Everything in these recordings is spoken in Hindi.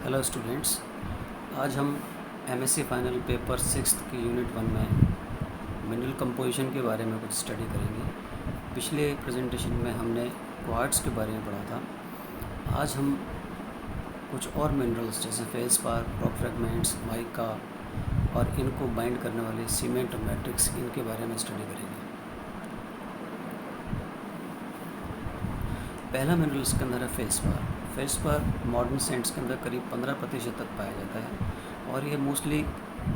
हेलो स्टूडेंट्स, आज हम एमएससी फाइनल पेपर 6 की यूनिट 1 में मिनरल कंपोजिशन के बारे में कुछ स्टडी करेंगे। पिछले प्रेजेंटेशन में हमने क्वार्ट्ज के बारे में पढ़ा था। आज हम कुछ और मिनरल्स जैसे फेल्सपार, रॉक फ्रेगमेंट्स, माइका और इनको बाइंड करने वाले सीमेंट और मैट्रिक्स, इनके बारे में स्टडी करेंगे। पहला मिनरल इसके अंदर है फेल्सपार। फेल्सपार मॉडर्न सैंड्स के अंदर करीब 15% तक पाया जाता है और ये मोस्टली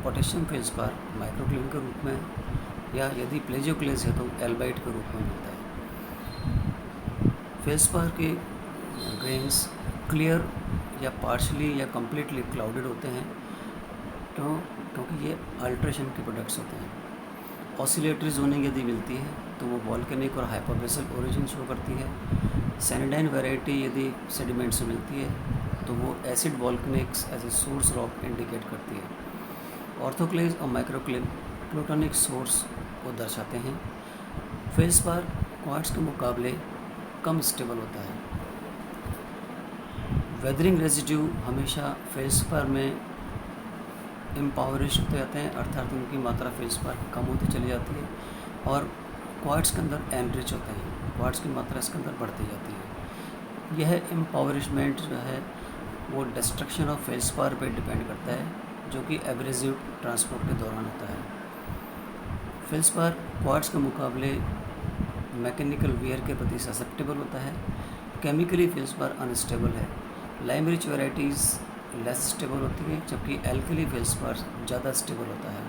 पोटेशियम फेल्सपार माइक्रोक्लेम के रूप में या यदि प्लेजियोक्लेज है तो एल्बाइट के रूप में मिलता है। फेल्सपार के ग्रेन्स क्लियर या पार्शली या कम्प्लीटली क्लाउडेड होते हैं क्योंकि ये अल्ट्रेशन के प्रोडक्ट्स होते हैं। ऑसिलेटरी जोनिंग यदि मिलती है तो वो वॉल्केनिक और हाइपरबेसल ओरिजिन शो करती है। सैनिडाइन वैरायटी यदि सेडिमेंट से मिलती है तो वो acid volcanics as a source rock indicate करती है। ऑर्थोक्लेज और माइक्रोक्लेम प्लूटोनिक सोर्स को दर्शाते हैं। फेल्सपार क्वार्ट्ज के मुकाबले कम स्टेबल होता है। वेदरिंग रेजिड्यू हमेशा फेल्सपार में इम्पावरिश होते जाते हैं, अर्थात उनकी मात्रा फेल्सपार कम होती चली जाती है और क्वार्ट्ज के अंदर एनरिच होते हैं। क्वार्ट्ज की मात्रा इसके अंदर बढ़ती जाती है। यह इम्पावरिशमेंट जो है वो डिस्ट्रक्शन ऑफ फेल्सपार पे डिपेंड करता है, जो कि एब्रेसिव ट्रांसपोर्ट के दौरान होता है। फेल्सपार क्वार्ट्ज के मुकाबले मैकेनिकल वियर के प्रति ससेप्टेबल होता है। केमिकली फेल्सपार अनस्टेबल है। Lime rich varieties less stable होती है, जबकि एल्कली फेल्सपार ज़्यादा स्टेबल होता है।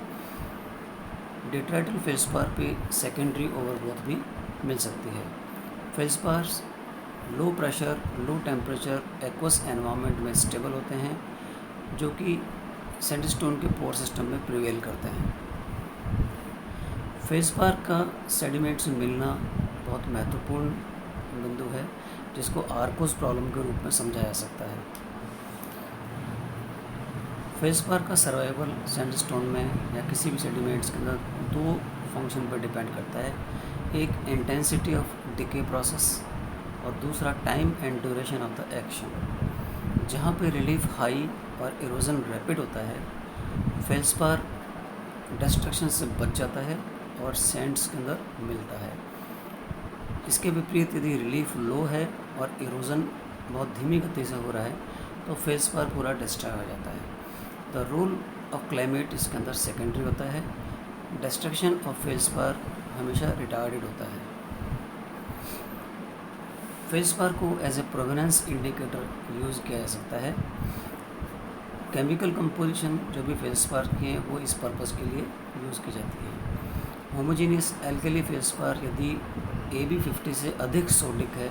डिट्राइटल फेल्सपार पे सेकेंडरी ओवरग्रोथ भी मिल सकती है। Feldspar low pressure, low temperature, aqueous environment में स्टेबल होते हैं, जो कि सैंडस्टोन के पोर सिस्टम में प्रिवेल करते हैं। फेल्सपार का सेडिमेंट से मिलना बहुत महत्वपूर्ण बिंदु है, जिसको आर्कोस प्रॉब्लम के रूप में समझा जा सकता है। फेल्सपार का सर्वाइवल सैंडस्टोन में या किसी भी सेडिमेंट्स के अंदर दो फंक्शन पर डिपेंड करता है। एक इंटेंसिटी ऑफ डिके प्रोसेस और दूसरा time and duration of the action. जहाँ पे रिलीफ हाई और इरोजन रैपिड होता है, फेल्सपार डिस्ट्रक्शन से बच जाता है और सैंड्स के अंदर मिलता है। इसके विपरीत यदि रिलीफ लो है और इरोजन बहुत धीमी गति से हो रहा है तो फेल्सपार पूरा डिस्ट्रॉय हो जाता है। द रोल ऑफ क्लाइमेट इसके अंदर सेकेंडरी होता है। डिस्ट्रक्शन ऑफ फेल्सपार हमेशा रिटार्डेड होता है। फेल्सपार को एज ए प्रोवेनेंस इंडिकेटर यूज़ किया जा सकता है। केमिकल कंपोजिशन जो भी फेल्सपार की है वो इस पर्पज़ के लिए यूज़ की जाती है। होमोजीनियस एल्कली फेल्सपार यदि AB50 से अधिक सोडिक है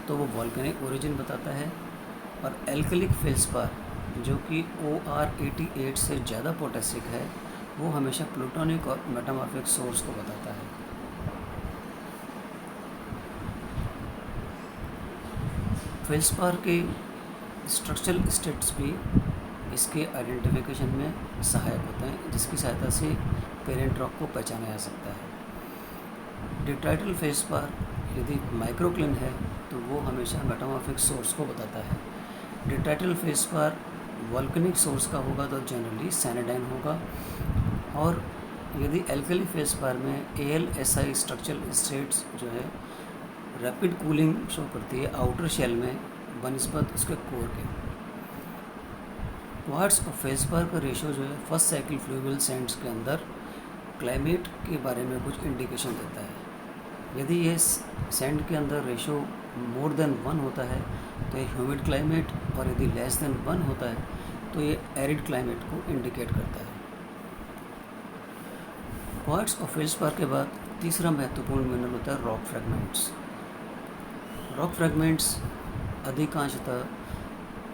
तो वो वॉल्केनिक ओरिजिन बताता है, और एल्कलिक फेल्सपार जो कि OR88 से ज़्यादा पोटेसिक है वो हमेशा प्लूटोनिक और मेटामॉर्फिक सोर्स को बताता है। फेल्सपार के स्ट्रक्चरल स्टेट्स भी इसके आइडेंटिफिकेशन में सहायक होते हैं, जिसकी सहायता से पेरेंट रॉक को पहचाना जा सकता है। डिट्राइटल फेल्सपार यदि माइक्रोक्लिन है तो वो हमेशा मेटामॉर्फिक सोर्स को बताता है। डिट्राइटल फेल्सपार वॉल्केनिक सोर्स का होगा तो जनरली सैनिडाइन होगा, और यदि एल्कली फेल्सपार में AlSi स्ट्रक्चरल स्टेट्स जो है रैपिड कूलिंग शो करती है आउटर शेल में बनिस्बत उसके कोर के। क्वार्ट्ज और फेल्सपार का रेशो जो है फर्स्ट साइकिल फ्लूवियल सैंड्स के अंदर क्लाइमेट के बारे में कुछ इंडिकेशन देता है। यदि ये सैंड के अंदर रेशो मोर देन 1 होता है तो ये ह्यूमिड क्लाइमेट, और यदि लेस देन 1 होता है तो ये एरिड क्लाइमेट को इंडिकेट करता है। क्वार्ट्ज और फेल्सपार के बाद तीसरा महत्वपूर्ण मिनरल होता है रॉक फ्रेगमेंट्स। रॉक फ्रेगमेंट्स अधिकांशतः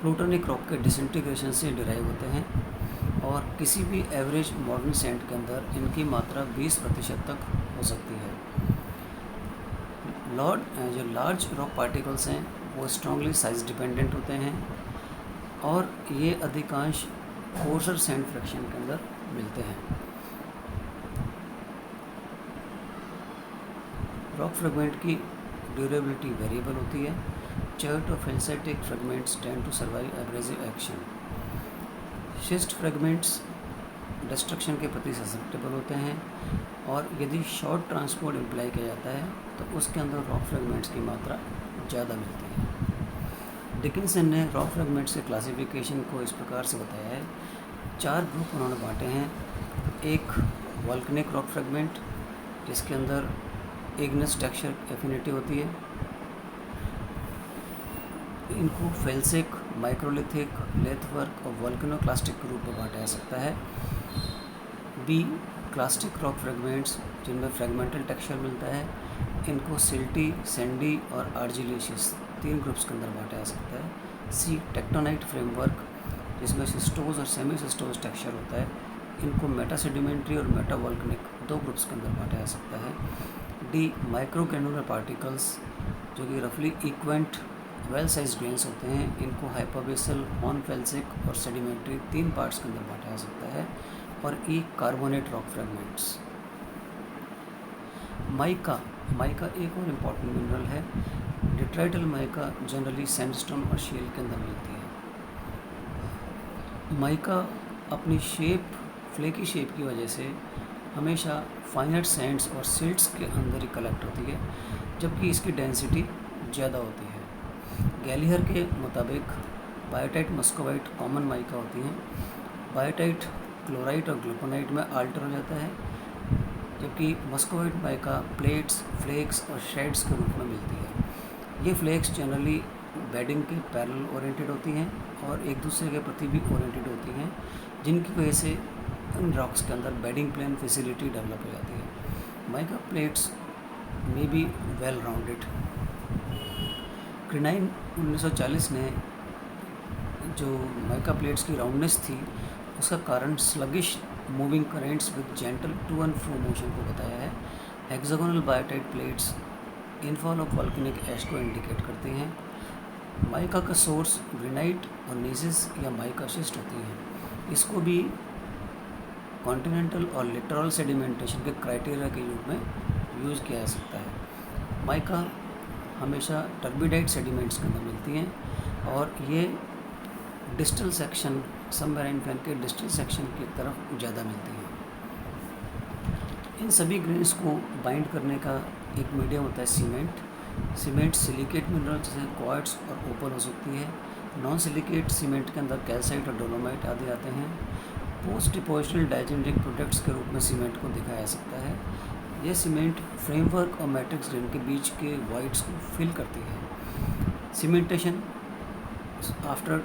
प्लूटोनिक रॉक के डिसइंटीग्रेशन से डिराइव होते हैं, और किसी भी एवरेज मॉडर्न सैंड के अंदर इनकी मात्रा 20% तक हो सकती है। जो लार्ज रॉक पार्टिकल्स हैं वो स्ट्रांगली साइज डिपेंडेंट होते हैं, और ये अधिकांश कोर्सर सैंड फ्रैक्शन के अंदर मिलते हैं। रॉक फ्रेगमेंट की ड्यूरेबिलिटी वेरिएबल होती है। Chert or felsitic fragments tend to survive abrasive action. शिस्ट fragments destruction के प्रति ससेप्टेबल होते हैं, और यदि शॉर्ट ट्रांसपोर्ट इम्प्लाई किया जाता है तो उसके अंदर रॉक फ्रेगमेंट्स की मात्रा ज़्यादा मिलती है। डिकिंसन ने रॉक फ्रेगमेंट्स के क्लासिफिकेशन को इस प्रकार से बताया है। 4 ग्रुप उन्होंने बांटे हैं। एक वॉल्केनिक रॉक फ्रेगमेंट, जिसके अंदर इग्नेस टेक्सचर एफिनिटी होती है। इनको फेल्सिक, माइक्रोलिथिक, लेथवर्क और वॉल्केनोक्लास्टिक के रूप में बांटा जा सकता है। बी क्लास्टिक रॉक फ्रेगमेंट्स, जिनमें फ्रेगमेंटल टेक्सचर मिलता है, इनको सिल्टी, सैंडी और आर्जिलेशियस 3 ग्रुप्स के अंदर बांटा जा सकता है। सी टेक्टोनाइट फ्रेमवर्क, जिसमें सिस्टोज और सेमी सिस्टोज टेक्सचर होता है, इनको मेटासेडिमेंट्री और मेटावॉल्केनिक 2 ग्रुप्स के अंदर बांटा जा सकता है। डी माइक्रोग्रेनुलर पार्टिकल्स, जो कि रफली इक्वेंट वेल साइज ग्रेन्स होते हैं, इनको हाइपोबेसल, हॉर्न फेल्सिक और सेडिमेंट्री 3 पार्ट्स के अंदर बांटा जा सकता है। और ई कार्बोनेट रॉक फ्रेगमेंट्स। माइका एक और इम्पॉर्टेंट मिनरल है। डिट्राइटल माइका जनरली सैंडस्टोन और शेल के अंदर मिलती है। माइका अपनी फ्लेकी शेप की वजह से हमेशा फाइनाइट सैंड्स और सिल्ट्स के अंदर ही कलेक्ट होती है, जबकि इसकी डेंसिटी ज़्यादा होती है। गैलियर के मुताबिक बायोटाइट मस्कोवाइट कॉमन माइका होती हैं। बायोटाइट क्लोराइट और ग्लूकोनाइट में आल्टर हो जाता है, जबकि मस्कोवाइट माइका प्लेट्स, फ्लेक्स और शेड्स के रूप में मिलती है। ये फ्लेक्स जनरली बेडिंग के पैरेलल ओरिएंटेड होती हैं और एक दूसरे के प्रति भी ओरिएंटेड होती हैं, जिनकी वजह से इन रॉक्स के अंदर बेडिंग प्लेन फैसिलिटी डेवलप हो जाती है। माइका प्लेट्स में बी वेल राउंडेड। क्रिनाइन 1940 ने जो माइका प्लेट्स की राउंडनेस थी, उसका कारण sluggish moving currents with gentle to and fro motion को बताया है। Hexagonal biotite plates infall of volcanic ash को इंडिकेट करते हैं। माइका का सोर्स ग्रेनाइट और नीसिस या माइका शिस्ट होती हैं। इसको भी कॉन्टिनेंटल और लिटरल सेडिमेंटेशन के क्राइटेरिया के रूप में यूज़ किया जा सकता है। माइका हमेशा टर्बिडाइट सेडिमेंट्स के अंदर मिलती हैं और ये डिस्टल सेक्शन, सबमरीन फैन के डिस्टल सेक्शन की तरफ ज़्यादा मिलती हैं। इन सभी ग्रेन्स को बाइंड करने का एक मीडियम होता है सीमेंट सिलिकेट मिनरल जैसे क्वार्ट्ज और ओपल हो सकती है। नॉन सिलिकेट सीमेंट के अंदर कैल्साइट और डोलोमाइट आदि आते हैं। पोस्ट डिपोजिशनल डाइजेनेटिक प्रोडक्ट्स के रूप में सीमेंट को दिखाया जा सकता है। यह सीमेंट फ्रेमवर्क और मैट्रिक्स ग्रेन के बीच के वॉइड्स को फिल करती है। सीमेंटेशन आफ्टर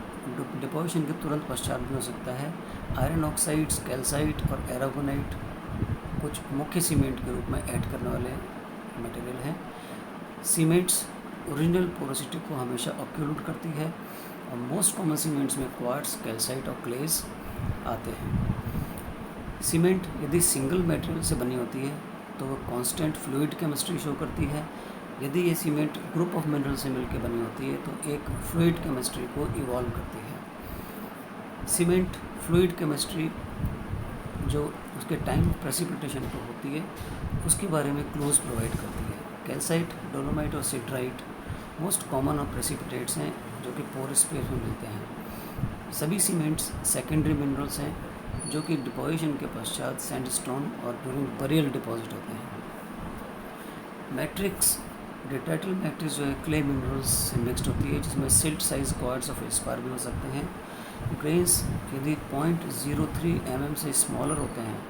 डिपोजिशन के तुरंत पश्चात भी हो सकता है। आयरन ऑक्साइड्स, कैल्साइट और एरागोनाइट कुछ मुख्य सीमेंट के रूप में ऐड करने वाले मटेरियल हैं। सीमेंट्स ओरिजिनल पोरोसिटी को हमेशा ऑक्यूलेट करती है और मोस्ट कॉमन सीमेंट्स में क्वार्ट्ज, कैल्साइट और क्लेस आते हैं। सीमेंट यदि सिंगल मटेरियल से बनी होती है तो वो कांस्टेंट फ्लूइड केमिस्ट्री शो करती है। यदि ये सीमेंट ग्रुप ऑफ मिनरल से मिलकर बनी होती है तो एक फ्लूइड केमिस्ट्री को इवॉल्व करती है। सीमेंट फ्लूइड केमिस्ट्री जो उसके टाइम प्रेसिपिटेशन पर होती है उसके बारे में क्लूज प्रोवाइड करती है। कैल्साइट, डोलोमाइट और सिट्राइट मोस्ट कॉमन और प्रेसिपिटेट्स हैं जो कि पोरस स्पेस में मिलते हैं। सभी सीमेंट्स सेकेंडरी मिनरल्स हैं जो कि डिपोजिशन के पश्चात सैंडस्टोन और ड्यूरिंग बरियल डिपॉजिट होते हैं। मैट्रिक्स डिट्राइटल मैट्रिक्स जो है क्ले मिनरल्स से मिक्सड होती है, जिसमें silt size quartz of feldspar भी हो सकते हैं। ग्रेन्स यदि 0.03 mm से स्मॉलर होते हैं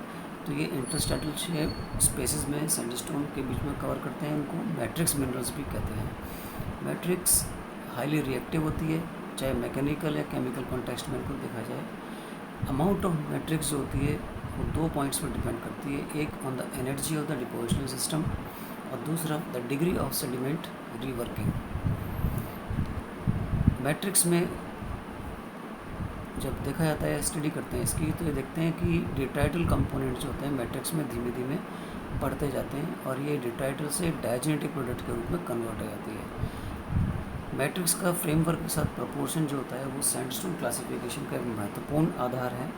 तो ये इंटरस्टेटल शेप स्पेसेस में सैंडस्टोन के बीच में कवर करते हैं। इनको मैट्रिक्स मिनरल्स भी कहते हैं। मैट्रिक्स हाईली रिएक्टिव होती है, चाहे मैकेनिकल या केमिकल कॉन्टेक्स्ट में इनको देखा जाए। अमाउंट ऑफ मैट्रिक्स जो होती है वो 2 पॉइंट्स पर डिपेंड करती है। एक on the energy of the depositional system और दूसरा the degree of sediment reworking. Matrix में जब देखा जाता है, स्टडी करते हैं इसकी, तो ये देखते हैं कि डिट्राइटल कंपोनेंट जो होते हैं मैट्रिक्स में धीमे धीमे बढ़ते जाते हैं और ये डिट्राइटल से डायजेनेटिक प्रोडक्ट के रूप में कन्वर्ट हो जाती है। मैट्रिक्स का फ्रेमवर्क के साथ प्रोपोर्शन जो होता है वो सैंडस्टोन क्लासिफिकेशन का एक महत्वपूर्ण आधार है।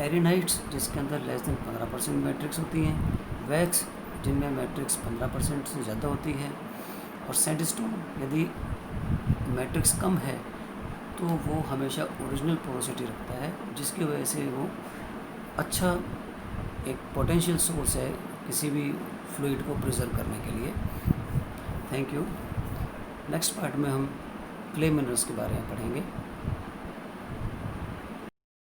एरेनाइट्स जिसके अंदर लेस देन 15% मैट्रिक्स होती हैं, वैक्स जिनमें मैट्रिक्स 15% से ज़्यादा होती है, और सैंडस्टोन यदि मैट्रिक्स कम है तो वो हमेशा ओरिजिनल पोरोसिटी रखता है, जिसकी वजह से वो अच्छा एक पोटेंशियल सोर्स है किसी भी फ्लूइड को प्रिजर्व करने के लिए। Thank you. नेक्स्ट पार्ट में हम क्ले मिनरल्स के बारे में पढ़ेंगे।